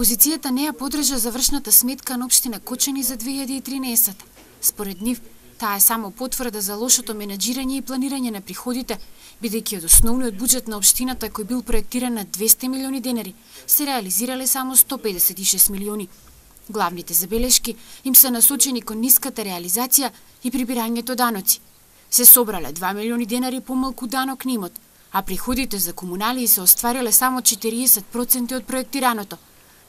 Опозицијата не ја подржа завршната сметка на општина Кочани за 2013. Според нив, таа е само потврда за лошото менаџирање и планирање на приходите, бидејќи од основниот буџет на општината кој бил проектиран на 200 милиони денари, се реализирале само 156 милиони. Главните забелешки им се насочени кон ниската реализација и прибирањето даноци. Се собрале 2 милиони денари помалку данок на имот, а приходите за комуналии се оствариле само 40% од проектираното.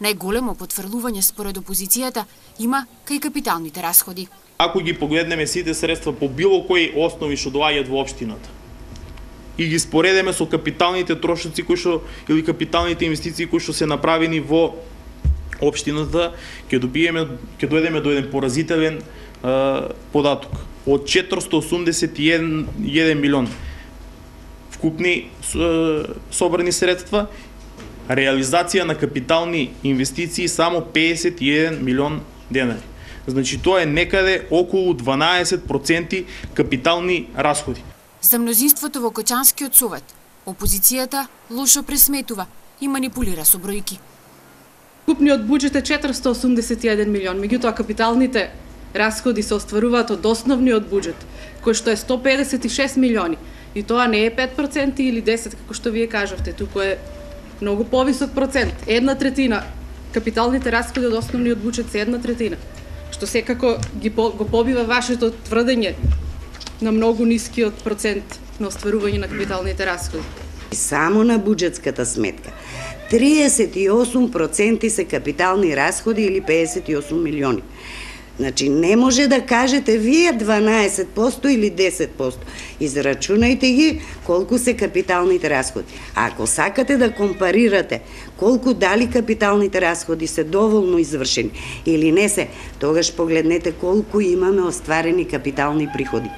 Најголемо потврлување според опозицијата има кај капиталните расходи. Ако ги погледнеме сите средства по било кои основи што доаѓаат во општината и ги споредеме со капиталните трошоци или капиталните инвестиции кои што се направени во општината, ќе дојдеме до еден поразителен податок од 481 милион вкупни собрани средства, реализација на капитални инвестиции само 51 милион денари. Значи тоа е некаде околу 12% капитални расходи. За мнозинството во Кочанскиот совет, опозицијата лошо пресметува и манипулира со бројки. Купниот буџет е 481 милион, меѓутоа капиталните расходи се остваруваат од основниот буџет, кој што е 156 милиони. И тоа не е 5% или 10%, како што вие кажавте, туку е многу повисок процент. 1/3 капиталните расходи од основниот буџет се 1/3, што секако го побива вашето тврдење на многу нискиот процент на остварување на капиталните расходи. Само на буџетската сметка 38% се капитални расходи или 58 милиони. Значи, не може да кажете вие 12% или 10%. Израчунајте ги колку се капиталните расходи. А ако сакате да компарирате колку дали капиталните расходи се доволно извршени или не се, тогаш погледнете колку имаме остварени капитални приходи.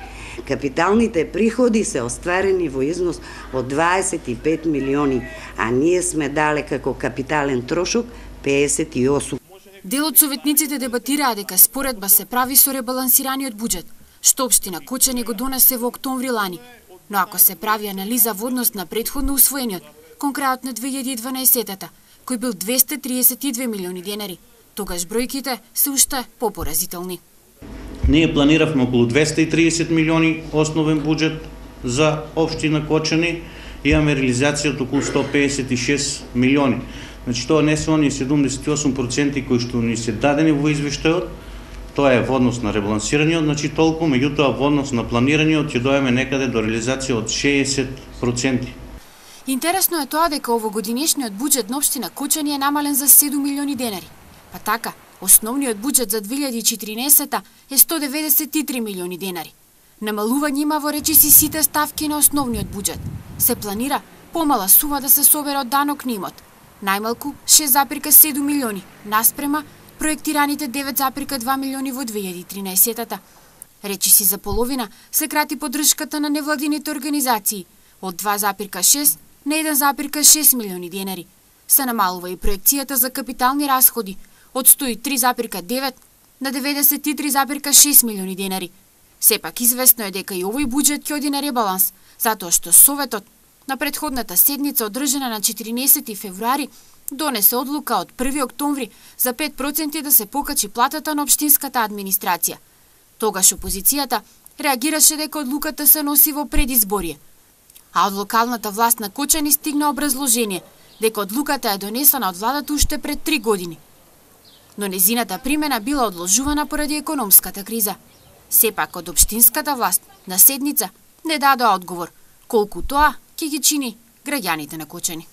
Капиталните приходи се остварени во износ од 25 милиони, а ние сме дале како капитален трошок 58. Дел од советниците дебатираа дека споредба се прави со ребалансираниот буџет, што општина Кочани го донесе во октомври лани. Но ако се прави анализа во однос на претходно усвоениот, кон крајот на 2012-та, кој бил 232 милиони денари, тогаш бројките се уште попоразителни. Ние планиравме околу 230 милиони основен буџет за општина Кочани, имаме реализација од околу 156 милиони. Значи тоа не се оние 78% кои што ни се дадени во извештајот, тоа е во однос на ребалансираниот, значи толку, меѓутоа во однос на планираниот ќе дојдеме некаде до реализација од 60%. Интересно е тоа дека овогодинешниот буџет на општина Кочани е намален за 7 милиони денари. Па така, основниот буџет за 2014 е 193 милиони денари. Намалување има во речиси сите ставки на основниот буџет. Се планира помала сума да се собере од данок на имот. Најмалку 6,7 милиони, наспрема проектираните 9,2 милиони во 2013-та. Речиси за половина се крати поддршката на невладините организации од 2,6 на 1,6 милиони денари. Се намалува и проекцијата за капитални расходи од 103,9 на 93,6 милиони денари. Сепак известно е дека и овој буџет ќе оди на ребаланс, затоа што Советот на претходната седница одржана на 14 февруари донесе одлука од 1 октомври за 5% да се покачи платата на општинската администрација. Тогаш опозицијата реагираше дека одлуката се носи во предизборие. А од локалната власт на Кочани стигна образложение дека одлуката е донесена од владата уште пред 3 години. Но незината примена била одложувана поради економската криза. Сепак од општинската власт на седница не дадоа одговор колку тоа ќе ги чини граѓаните на Кочани.